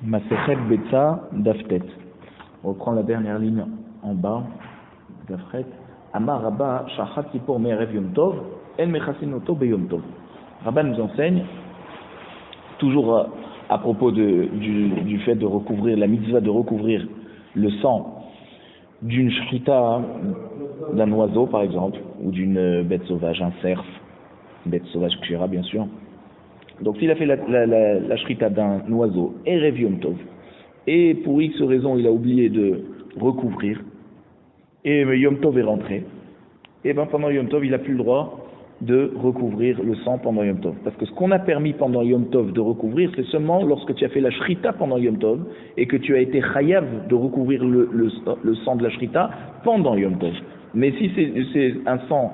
Masechet Betsa Daftet. On reprend la dernière ligne en bas. Dafret. Amar Rabba Shachat Kippour Me'erev Yom Tov En Mechasin Oto Beyom Tov. Rabba nous enseigne, toujours à propos du fait de recouvrir, la mitzvah de recouvrir le sang d'une shrita, d'un oiseau par exemple, ou d'une bête sauvage, un cerf, une bête sauvage kshira bien sûr. Donc s'il a fait la shrita d'un oiseau, Erev Yom Tov, et pour X raison il a oublié de recouvrir, et Yom Tov est rentré, et bien pendant Yom Tov il n'a plus le droit de recouvrir le sang pendant Yom Tov. Parce que ce qu'on a permis pendant Yom Tov de recouvrir, c'est seulement lorsque tu as fait la shrita pendant Yom Tov, et que tu as été chayav de recouvrir le sang de la shrita pendant Yom Tov. Mais si c'est un sang,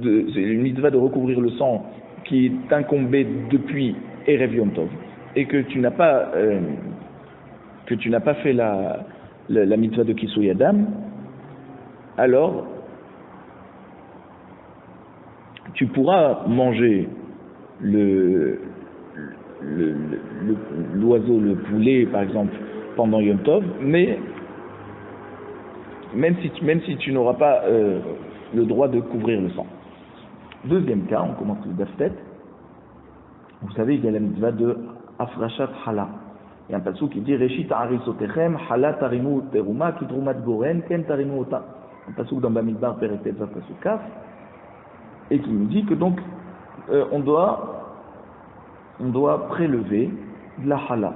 c'est une mitzvah de recouvrir le sang qui est incombé depuis Erev Yom Tov, et que tu n'as pas fait la mitzvah de Kisui Adam, alors tu pourras manger l'oiseau, le poulet par exemple pendant Yom Tov, mais même si tu n'auras pas le droit de couvrir le sang. Deuxième cas, on commence le Daftet. Vous savez, il y a la mitzvah de Afrashat Hala. Il y a un passage qui dit Reshit Arisotechem Hala Tarimu Teruma Kitrumat Goren Ken Tarimu Ota. Un passage dans Bamidbar Peretet Pasuk Kaf, et qui nous dit que donc on doit prélever de la Hala.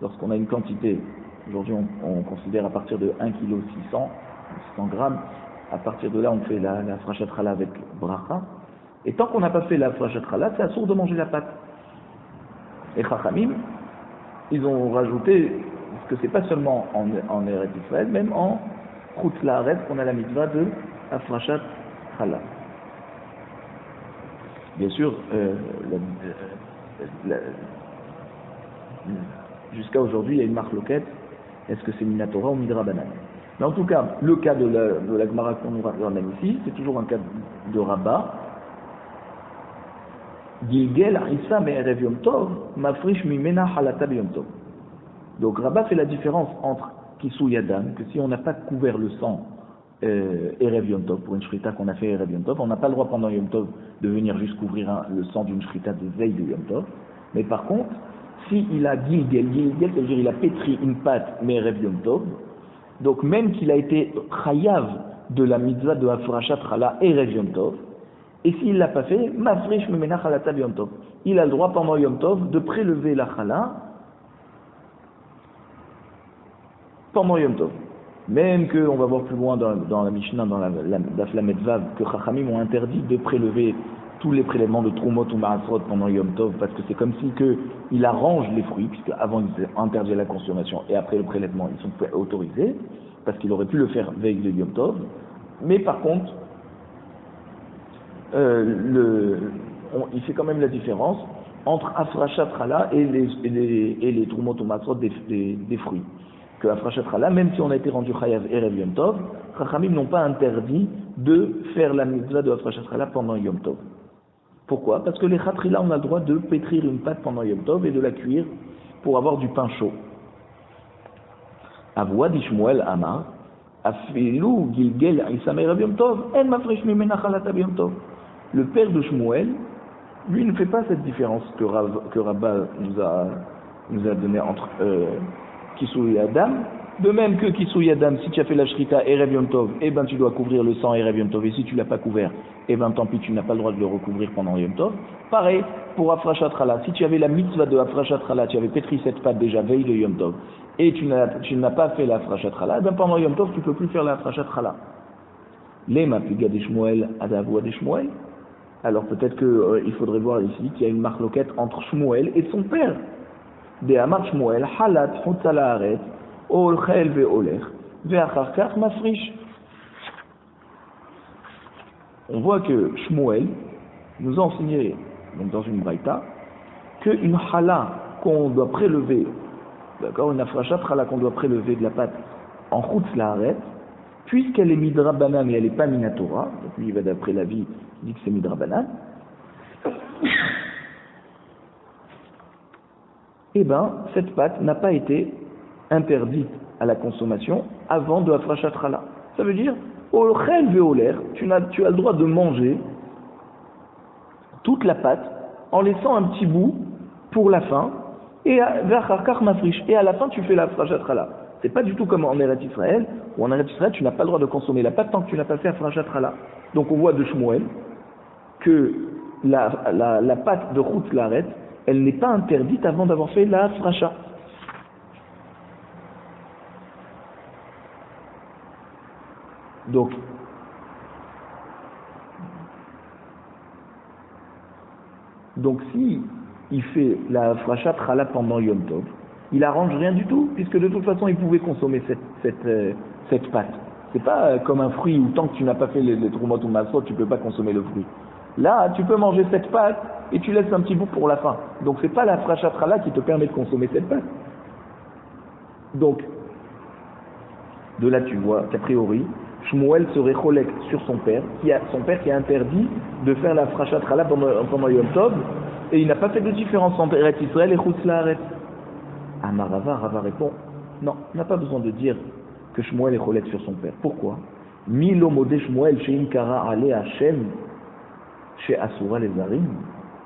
Lorsqu'on a une quantité, aujourd'hui on considère à partir de 1,6 kg 600 grammes, à partir de là on fait la Afrashat Hala avec bracha. Et tant qu'on n'a pas fait la Afrashat Hala, c'est assourd de manger la pâte. Et Chachamim, ils ont rajouté que c'est pas seulement en Eretz Israël, même en Chutz La'aretz qu'on a la mitzvah de Afrashat Hala. Bien sûr, jusqu'à aujourd'hui, il y a une marque loquette. Est-ce que c'est Minatora ou Midrabanan? Mais en tout cas, le cas de la Gemara qu'on nous ramène ici, c'est toujours un cas de Rabba. Gilgel Isa Me'erev Yom Tov, Mafrish Mimena Halata Yom Tov. Donc Rabba fait la différence entre Kisou Yadam, que si on n'a pas couvert le sang Erev Yom Tov, pour une shrita qu'on a fait Erev Yom Tov, on n'a pas le droit pendant Yom Tov de venir juste couvrir le sang d'une shrita de veille de Yom Tov. Mais par contre, s'il a Gilgel, ça veut dire il a pétri une pâte mais Erev Yom Tov, donc même qu'il a été chayav de la mitzvah de Afrashat Chala Erev Yom Tov, et s'il ne l'a pas fait, Mafrish Memena Chalata Yom Tov, il a le droit pendant Yom Tov de prélever la Chala pendant Yom Tov. Même qu'on va voir plus loin dans la Mishnah, dans la Daf Lamed Vav, que Chachamim ont interdit de prélever tous les prélèvements de Trumot ou Maasrot pendant Yom Tov, parce que c'est comme si il arrange les fruits, puisque avant ils étaient interdits à la consommation, et après le prélèvement ils sont autorisés, parce qu'il aurait pu le faire veille de Yom Tov. Mais par contre, il fait quand même la différence entre Afrashat Chala et les Trumot ou Maasrot des fruits. Que Afrashat Chala, même si on a été rendu Chayav Erev Yom Tov, Chachamim n'ont pas interdit de faire la mitzvah de Afrashat Chala pendant Yom Tov. Pourquoi? Parce que les Chatrila, on a le droit de pétrir une pâte pendant Yom Tov et de la cuire pour avoir du pain chaud. Avoua d'Ishmuel Amar, Afilu Gilgel Isam Erev Yom Tov, En Mafresh Mimena Chalata Yom Tov. Le père de Shmuel, lui, ne fait pas cette différence que Rabba nous a donné entre Kisui Adam, de même que Kisui Adam, si tu as fait la shrita Erev Yom Tov, eh ben tu dois couvrir le sang Erev Yom Tov, et si tu l'as pas couvert, eh ben tant pis, tu n'as pas le droit de le recouvrir pendant Yom Tov. Pareil pour Afrashat Chala, si tu avais la mitzvah de Afrashat Chala, tu avais pétri cette pâte déjà veille de Yom Tov, et tu n'as pas fait la Afrashat Chala, eh ben pendant Yom Tov, tu peux plus faire la Afrashat Chala. Lema Piga de Shmuel, Adavua de Shmuel. Alors peut-être qu'il faudrait voir ici qu'il y a une marloquette entre Shmuel et son père. De Amar Shmuel, Halat, Hutzala Aret, Ol Chel Ve'olech, Ve'acharkach Mafrish. On voit que Shmuel nous a enseigné, donc dans une braïta, qu'une Hala qu'on doit prélever, d'accord, une Afrashat Hala qu'on doit prélever de la pâte en Hutzala Aret, puisqu'elle est Midrabanan et elle n'est pas Minatora, donc lui il va d'après la vie, il dit que c'est Midrabanan. eh ben, cette pâte n'a pas été interdite à la consommation avant de Hafrashat Chala. Ça veut dire, au chel veoler, tu as le droit de manger toute la pâte en laissant un petit bout pour la fin, et à la fin tu fais la Hafrashat Chala. C'est pas du tout comme en Eretz Israël, où en Eretz Israël tu n'as pas le droit de consommer la pâte tant que tu n'as pas fait Hafrashat Chala. Donc on voit de Shmuel que la pâte de Chutz Laaretz, elle n'est pas interdite avant d'avoir fait la Hafrasha. Donc, si il fait la Hafrashat Chala pendant Yom Tov, il arrange rien du tout, puisque de toute façon il pouvait consommer cette pâte. C'est pas comme un fruit où tant que tu n'as pas fait les Trumot ou Masot, tu peux pas consommer le fruit. Là, tu peux manger cette pâte et tu laisses un petit bout pour la fin. Donc c'est pas la Hafrashat Chala qui te permet de consommer cette pâte. Donc, de là tu vois qu'a priori, Shmuel serait cholek sur son père qui a interdit de faire la Hafrashat Chala pendant Yom Tov, et il n'a pas fait de différence entre Eretz Israël et Chutz Laaretz. Rava répond, non, on n'a pas besoin de dire que Shmuel est cholek sur son père. Pourquoi? Milo modé Shmuel sheim kara ale Hashem chez Asura les Arim.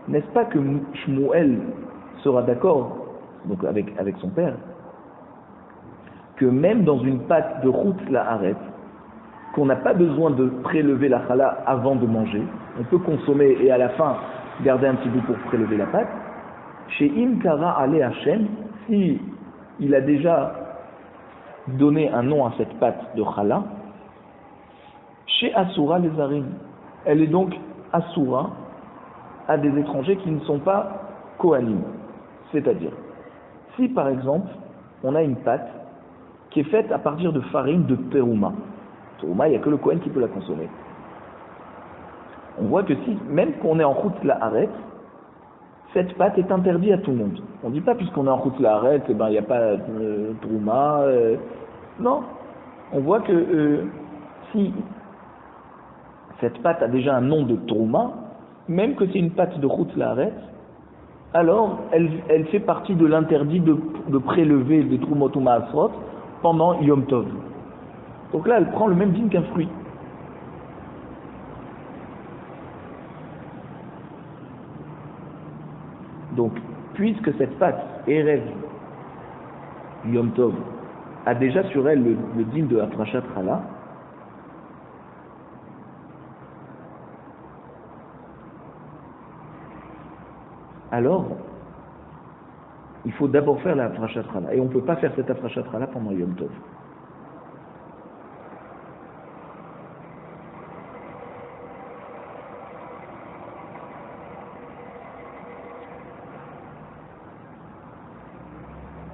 N'est-ce pas que Shmuel sera d'accord donc avec son père que même dans une pâte de Chutz Laaretz, qu'on n'a pas besoin de prélever la chala avant de manger, on peut consommer et à la fin garder un petit bout pour prélever la pâte. Chez Imkara Ale Hashem, si il a déjà donné un nom à cette pâte de chala, chez Asura les Arim, elle est donc Asura à des étrangers qui ne sont pas Kohanim. C'est-à-dire, si par exemple, on a une pâte qui est faite à partir de farine de terouma. Terouma, il n'y a que le Kohen qui peut la consommer. On voit que si, même qu'on est en Chutz Laaretz, cette pâte est interdite à tout le monde. On ne dit pas puisqu'on est en Chutz Laaretz, il n'y a pas de terouma. Non. On voit que si cette pâte a déjà un nom de terouma, même que c'est une pâte de Chutz Laaretz, alors elle fait partie de l'interdit de prélever des Trumot ou Maasrot pendant Yom Tov. Donc là, elle prend le même dîme qu'un fruit. Donc, puisque cette pâte, Erev Yom Tov, a déjà sur elle le dîme de Hafrashat Chala, alors, il faut d'abord faire la Hafrashat Chala. Et on ne peut pas faire cette Hafrashat Chala pendant Yom Tov.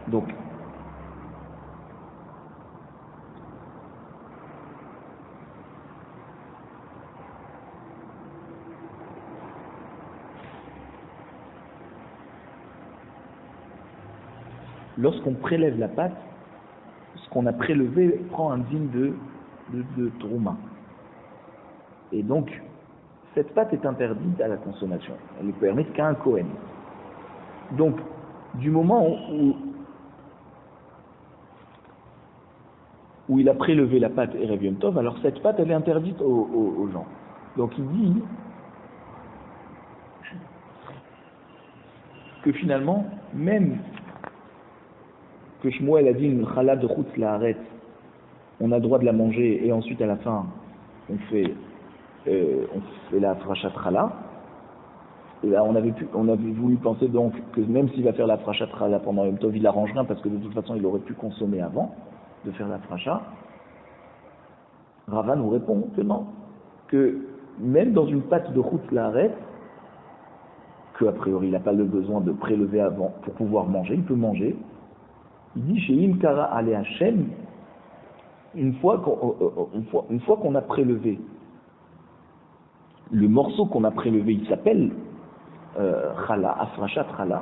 Donc, lorsqu'on prélève la pâte, ce qu'on a prélevé prend un dîme de trouma. Et donc, cette pâte est interdite à la consommation. Elle ne permet qu'à un Kohen. Donc, du moment où il a prélevé la pâte Erev Yom Tov, alors cette pâte, elle est interdite aux gens. Donc, il dit que finalement, même que Shmuel a dit une chala de Chutz Laaretz, on a le droit de la manger et ensuite à la fin on fait la Hafrashat Chala. Et là on avait voulu penser donc que même s'il va faire la Hafrashat Chala pendant Yom Tov, il arrange rien parce que de toute façon il aurait pu consommer avant de faire la Hafrasha. Rava nous répond que non, que même dans une pâte de Chutz Laaretz, que a priori il n'a pas le besoin de prélever avant pour pouvoir manger, il peut manger. Il dit chez Imkara Ale Hashem, une fois qu'on a prélevé, le morceau qu'on a prélevé, il s'appelle Chala, Hafrashat Chala.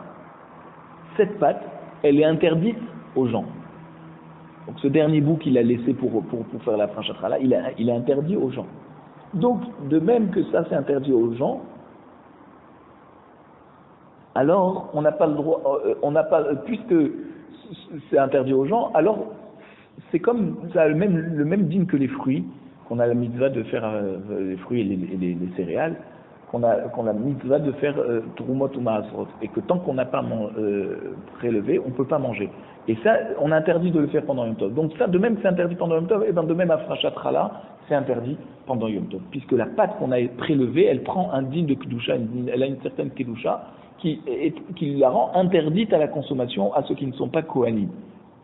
Cette pâte, elle est interdite aux gens. Donc ce dernier bout qu'il a laissé pour faire la Hafrashat Chala, il est interdit aux gens. Donc, de même que ça c'est interdit aux gens, alors on n'a pas le droit, puisque c'est interdit aux gens, alors c'est comme, ça a le même dîme que les fruits, qu'on a la mitzvah de faire, les fruits et les céréales, qu'on a la mitzvah de faire Trumot ou Maasrot, et que tant qu'on n'a pas prélevé, on ne peut pas manger. Et ça, on a interdit de le faire pendant Yom Tov. Donc ça, de même que c'est interdit pendant Yom Tov, et bien de même à Frachat Chala, c'est interdit pendant Yom Tov. Puisque la pâte qu'on a prélevée, elle prend un din de Kedusha, elle a une certaine Kedusha, qui la rend interdite à la consommation à ceux qui ne sont pas Kohanim.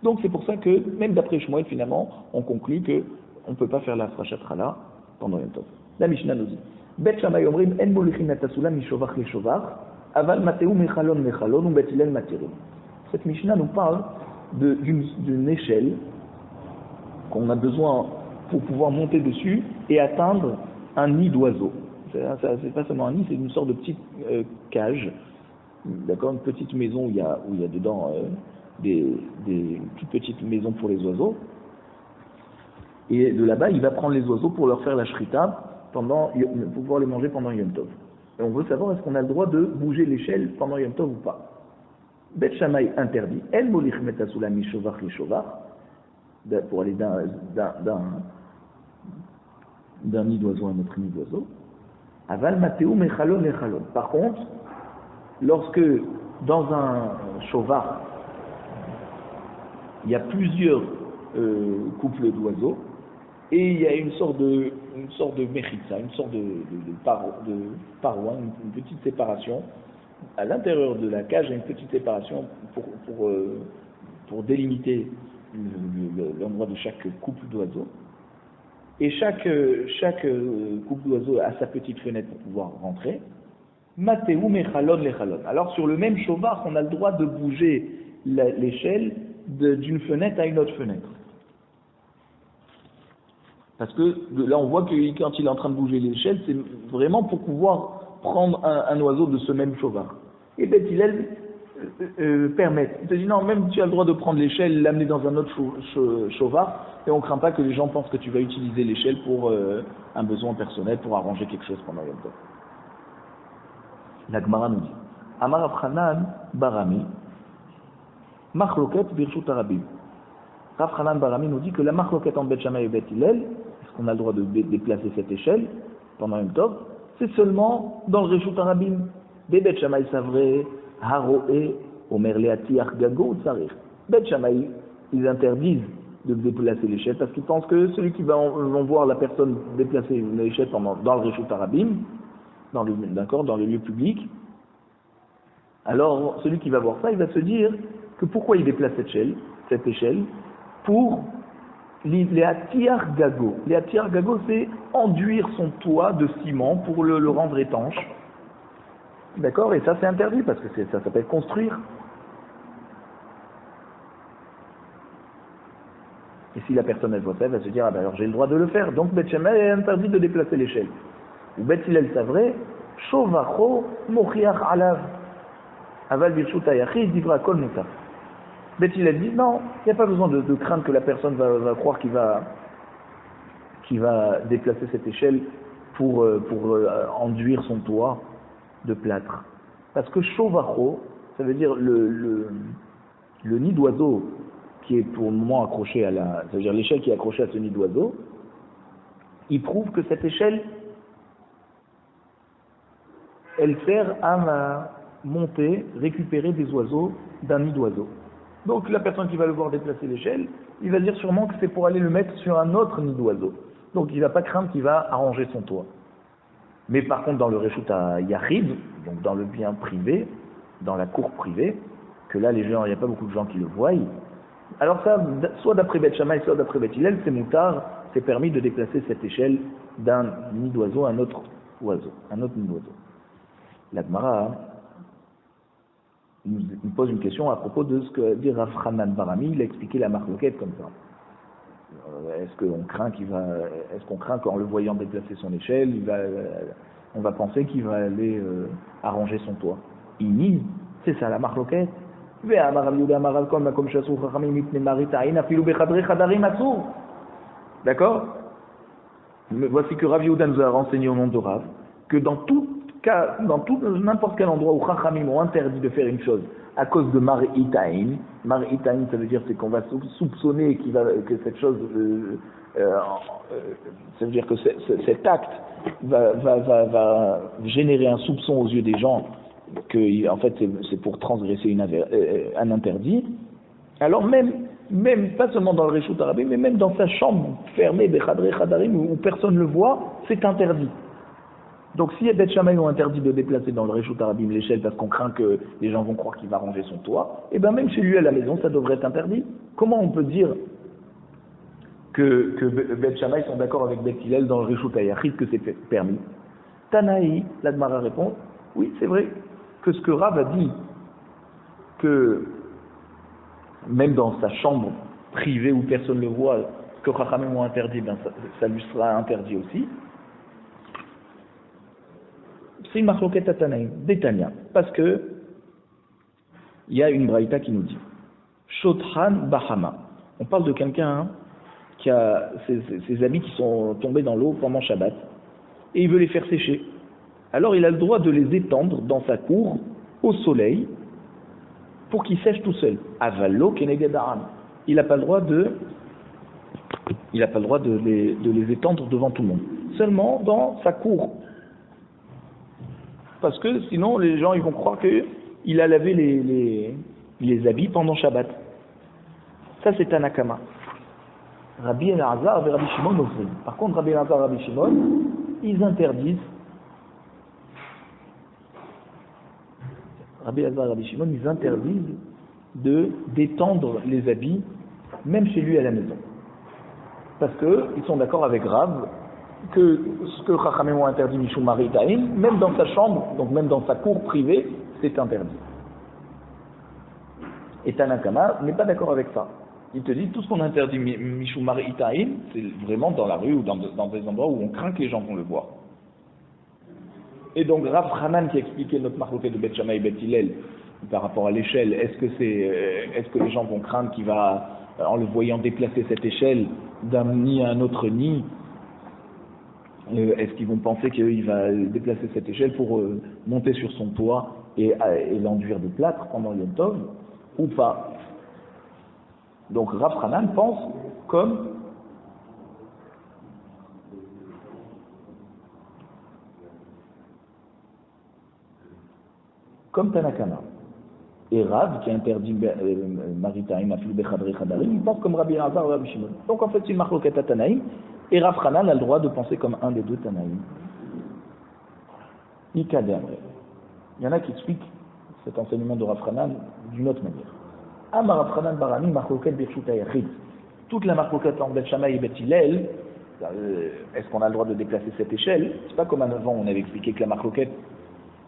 Donc c'est pour ça que, même d'après Shmuel, finalement, on conclut qu'on ne peut pas faire la Frachat Chala pendant Yom Tov. La Mishnah nous dit, Bet Shammai omrim en molichin natasula mishovach leshovach, aval mateu mechalon mechalon ou bet hillel matirim. Cette Mishnah nous parle d'une échelle qu'on a besoin pour pouvoir monter dessus et atteindre un nid d'oiseau. C'est pas seulement un nid, c'est une sorte de petite cage, d'accord, une petite maison où il y a dedans des toutes petites maisons pour les oiseaux. Et de là-bas, il va prendre les oiseaux pour leur faire la shrita pour pouvoir les manger pendant Yom Tov. Et on veut savoir est-ce qu'on a le droit de bouger l'échelle pendant Yom Tov ou pas. Bet Shammai interdit. El molich metasula mishovach lishovach, pour aller d'un nid d'oiseau à un autre nid d'oiseau. Aval mateu mechalon mechalon. Par contre, lorsque dans un shovar, il y a plusieurs couples d'oiseaux, et il y a une sorte de mechitza, une sorte de paroi, une petite séparation. À l'intérieur de la cage, il y a une petite séparation pour délimiter l'endroit de chaque couple d'oiseaux. Et chaque couple d'oiseaux a sa petite fenêtre pour pouvoir rentrer. Mateu mechalon lechalon. Alors sur le même shovar, on a le droit de bouger l'échelle d'une fenêtre à une autre fenêtre. Parce que là, on voit que quand il est en train de bouger l'échelle, c'est vraiment pour pouvoir prendre un oiseau de ce même shovar. Et Bet Hillel permet. Il te dit non, même tu as le droit de prendre l'échelle, l'amener dans un autre shovar, et on ne craint pas que les gens pensent que tu vas utiliser l'échelle pour un besoin personnel, pour arranger quelque chose pendant Yom Tov. La Gemara nous dit Amar Rav Chanan Barami, Machloket Birshut Harabim. Rav Chanan Barami nous dit que la Machloket en Bet Shammai et Bet Hillel, est-ce qu'on a le droit de déplacer cette échelle pendant Yom Tov, c'est seulement dans le Reshut Harabim. Des Bet Shammai Savré, Haroé, Omer Leatiach Gago ou Tsarir. Bet Shammai, ils interdisent de déplacer l'échelle parce qu'ils pensent que celui qui va voir la personne déplacer l'échelle dans le Reshut Harabim, dans le lieu public, alors celui qui va voir ça, il va se dire que pourquoi il déplace cette échelle pour les Atiar Gago. Les Atiar Gago, c'est enduire son toit de ciment pour le rendre étanche. D'accord? Et ça, c'est interdit parce que ça s'appelle construire. Et si la personne elle voit ça, elle va se dire, ah ben alors j'ai le droit de le faire. Donc Bet Shammai est interdit de déplacer l'échelle. Ou Bet Hillel Savré, Shovacho Mochiach Alav. Aval Birshut Hayachid Divra Kol Mutar. Bet Hillel dit, non, il n'y a pas besoin de craindre que la personne va croire qu'il va déplacer cette échelle pour enduire son toit de plâtre. Parce que Shovacho, ça veut dire le nid d'oiseau qui est pour le moment accroché ça veut dire l'échelle qui est accrochée à ce nid d'oiseau, il prouve que cette échelle, elle sert à monter, récupérer des oiseaux d'un nid d'oiseau. Donc la personne qui va le voir déplacer l'échelle, il va dire sûrement que c'est pour aller le mettre sur un autre nid d'oiseau. Donc il ne va pas craindre qu'il va arranger son toit. Mais par contre dans le Reshut Hayachid, donc dans le bien privé, dans la cour privée, que là les gens, il n'y a pas beaucoup de gens qui le voient, alors ça, soit d'après Bet Shammai, soit d'après Bet Hillel, c'est moutard, c'est permis de déplacer cette échelle d'un nid d'oiseau à un autre nid d'oiseau. La Gemara nous pose une question à propos de ce que dit Rav Chanan Barami. Il a expliqué la marloquette comme ça. Est-ce qu'on craint qu'en le voyant déplacer son échelle, on va penser qu'il va aller arranger son toit. Ini, c'est ça la marloquette. D'accord? Voici que Rav Yehuda nous a renseigné au nom de Rav que dans toute dans n'importe quel endroit où Chachamim ont interdit de faire une chose à cause de Mar'itaïn, Mar'itaïn ça veut dire c'est qu'on va soupçonner que cette chose, ça veut dire que cet acte va générer un soupçon aux yeux des gens que en fait c'est pour transgresser un interdit. Alors même pas seulement dans le Reshut Harabim, mais même dans sa chambre fermée, Bechadrei Chadarim, où personne ne le voit, c'est interdit. Donc si Bet Shammai ont interdit de déplacer dans le Reshut Harabim l'échelle parce qu'on craint que les gens vont croire qu'il va ranger son toit, et bien même chez lui à la maison, ça devrait être interdit. Comment on peut dire que Bet Shammai sont d'accord avec Bet Hillel dans le Reshut HaYachid que c'est permis? Tanaï, l'Admara répond, oui c'est vrai que ce que Rav a dit, que même dans sa chambre privée où personne ne le voit, que Chachamim ont interdit, ben ça lui sera interdit aussi. C'est une marloquette à Tanaïm, d'Etania, parce que il y a une braïta qui nous dit Shothan Bahama. On parle de quelqu'un qui a ses habits qui sont tombés dans l'eau pendant Shabbat et il veut les faire sécher. Alors il a le droit de les étendre dans sa cour au soleil pour qu'ils sèchent tout seuls. Avallo keneged ha'am. Il n'a pas le droit de les étendre devant tout le monde. Seulement dans sa cour. Parce que sinon les gens ils vont croire qu'il a lavé les habits pendant Shabbat. Ça c'est Tanakama. Rabbi Elazar et Rabbi Shimon aussi. Par contre Rabbi Elazar et Rabbi Shimon, ils interdisent. Rabbi Elazar et Rabbi Shimon, ils interdisent d'étendre les habits, même chez lui à la maison. Parce qu'ils sont d'accord avec Rav que ce que Chachamim ont interdit Mishum Maritaïn, même dans sa chambre, donc même dans sa cour privée, c'est interdit. Et Tanakama n'est pas d'accord avec ça. Il te dit tout ce qu'on interdit Mishum Maritaïn, c'est vraiment dans la rue ou dans des endroits où on craint que les gens vont le voir. Et donc Rav Hanan qui expliquait notre marloquet de Bet Shammai et Bet Hillel par rapport à l'échelle, est-ce que les gens vont craindre qu'il va, en le voyant déplacer cette échelle d'un nid à un autre nid, est-ce qu'ils vont penser qu'il va déplacer cette échelle pour monter sur son toit et l'enduire de plâtre pendant Yom Tov ou pas? Donc Rav Hanan pense comme Tanakama. Et Rav, qui interdit Maritaïm, Afil Bechadrei Chadarim, il pense comme Rabbi Elazar ou Rabbi Shimon. Donc en fait, c'est une marloquette à Tanaïm, et Rav Hanan a le droit de penser comme un des deux Tanaïm. Il y en a qui expliquent cet enseignement de Rav Hanan d'une autre manière. Amar Rav Hanan Barani, marloquette Birshut HaYachid. Toute la marloquette en Bet Shammai et Bet Hillel, est-ce qu'on a le droit de déplacer cette échelle? C'est pas comme avant, on avait expliqué que la marloquette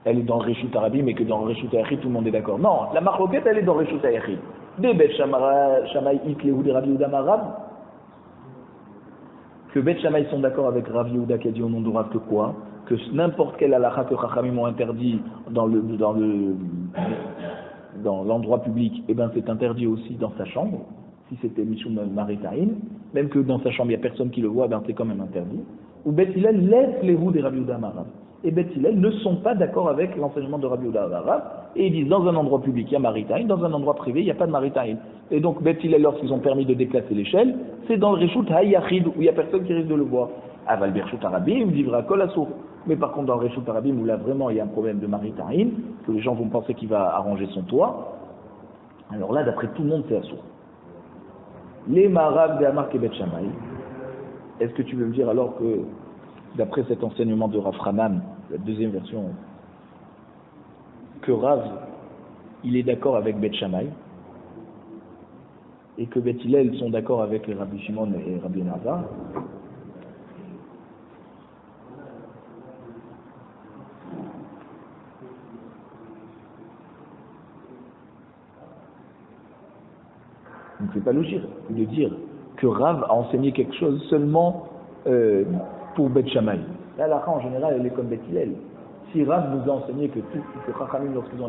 elle est dans le Reshut Harabim et que dans le Reshut HaYachid tout le monde est d'accord. Non, la marloquette elle est dans le Reshut HaYachid. Des Bet Shammai Iklehu des Rabbi Yehuda Marav, que Bet Shammai sont d'accord avec Rav Yehuda qui a dit au nom de Rav que quoi? Que n'importe quel halakha que Chachamim ont interdit dans l'endroit public, eh ben c'est interdit aussi dans sa chambre, si c'était Mishum Maritaïn, même que dans sa chambre il n'y a personne qui le voit, ben c'est quand même interdit. Ou Bet Hillel laisse les roues des Rabbi Yehuda Marav. Et Bet Hillel ne sont pas d'accord avec l'enseignement de Rabbi Yehuda Marav, et ils disent dans un endroit public il y a Maritaïn, dans un endroit privé il n'y a pas de Maritaïn. Et donc Bet Hillel, lorsqu'ils ont permis de déplacer l'échelle, c'est dans le Reshut HaYachid où il n'y a personne qui risque de le voir. Aval Birshut Harabim, Divra Kol Asur. Mais par contre dans le Reshut Harabim où là vraiment il y a un problème de Maritaïn, que les gens vont penser qu'il va arranger son toit, alors là d'après tout le monde c'est Asur. Les Marav de Amar et Bet Shammai, est-ce que tu veux me dire alors que d'après cet enseignement de Rav Hanan, la deuxième version, que Rav, il est d'accord avec Bet Shammai, et que Bet Hillel sont d'accord avec les Rabbi Shimon et Rabbi Elazar? Donc c'est pas logique de dire que Rav a enseigné quelque chose seulement pour Bet Shammai. La halakha en général elle est comme Bet Hillel. Si Rav nous a enseigné que Chachamim lorsqu'ils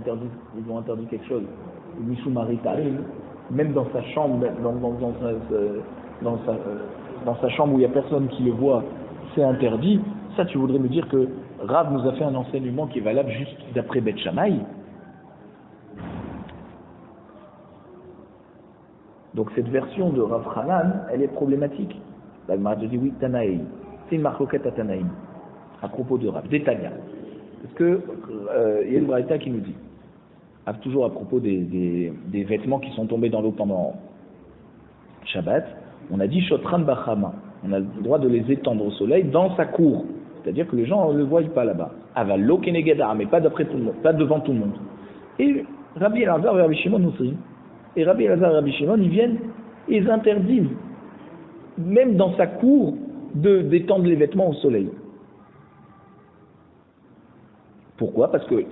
ont interdit quelque chose, Mishum Maritaïm, même dans sa chambre, dans sa chambre où il n'y a personne qui le voit, c'est interdit, ça tu voudrais me dire que Rav nous a fait un enseignement qui est valable juste d'après Beth Shammai. Donc cette version de Rav Hanan, elle est problématique. La Gemara te dit oui, Tanaï. C'est une marloquette à Tanaïm, à propos de Rav, d'Etania. Parce que il y a une braïta qui nous dit, toujours à propos des vêtements qui sont tombés dans l'eau pendant Shabbat, on a dit Shotran Bachama. On a le droit de les étendre au soleil dans sa cour. C'est-à-dire que les gens ne le voient pas là-bas. Avalo Kenegedar, mais pas d'après tout le monde, pas devant tout le monde. Et Rabbi Elazar et Rabbi Shimon aussi. Et Rabbi Elazar et Rabbi Shimon, ils viennent et ils interdisent, même dans sa cour, d'étendre les vêtements au soleil. Pourquoi? Parce qu'ils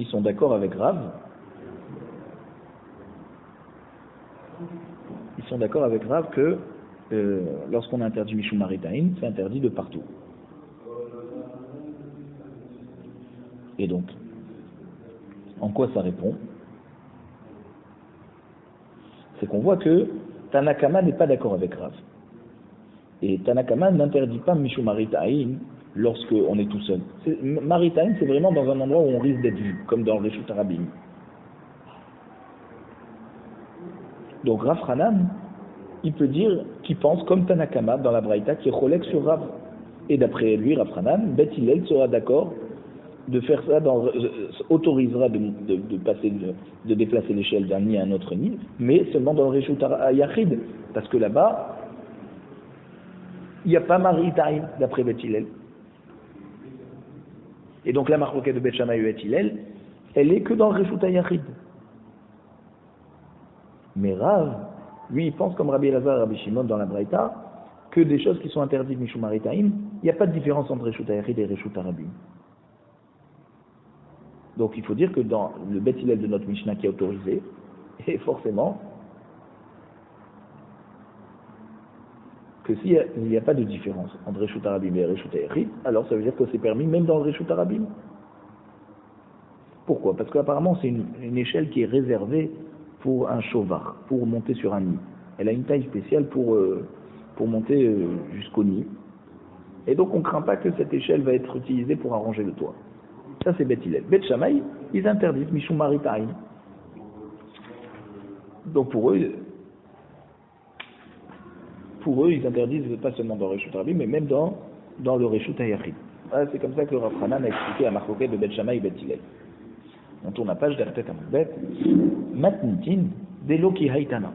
sont d'accord avec Rav. Ils sont d'accord avec Rav que lorsqu'on interdit Mishum Maritaïn, c'est interdit de partout. Et donc, en quoi ça répond? C'est qu'on voit que Tanakama n'est pas d'accord avec Rav. Et Tanakama n'interdit pas Mishum Maritaïn lorsque on est tout seul. Maritaïn, c'est vraiment dans un endroit où on risque d'être vu, comme dans le Reshut Harabim. Donc Rav Hanan, il peut dire qu'il pense comme Tanakama dans la Braïta qui est Cholek sur Rav. Et d'après lui, Rav Hanan, Beth Hillel sera d'accord de faire ça, autorisera de déplacer l'échelle d'un nid à un autre nid, mais seulement dans le Reshut Yachid, parce que là-bas, il n'y a pas Maritaïm d'après Beth Hillel. Et donc la marloquette de Beth Shammai et Beth Hillel, elle est que dans le Reshut Yachid. Mais Rav, lui, il pense comme Rabbi Elazar et Rabbi Shimon dans la Braïta, que des choses qui sont interdites Mishum Maritaïm, il n'y a pas de différence entre Reshut Yachid et Reshut Harabim. Donc il faut dire que dans le Beth Hillel de notre Mishnah qui est autorisé, et forcément, que s'il n'y a pas de différence entre Reshut Harabim et Reshut Yachid, alors ça veut dire que c'est permis même dans le Reshut Harabim. Pourquoi? Parce qu'apparemment c'est une échelle qui est réservée pour un chovar, pour monter sur un nid. Elle a une taille spéciale pour monter jusqu'au nid. Et donc on ne craint pas que cette échelle va être utilisée pour arranger le toit. Ça c'est Beth Hillel. Beth Shammai, ils interdisent Mishum Maritaïm. Donc pour eux, ils interdisent pas seulement dans le Reshut Harabim, mais même dans le Reshut Yachid. C'est comme ça que le Rav Hanan a expliqué la marloquette de Beth Shammai et Beth Hillel. On tourne la page, derrière tête à mon bête. Matnitin, Deloki Haïtana.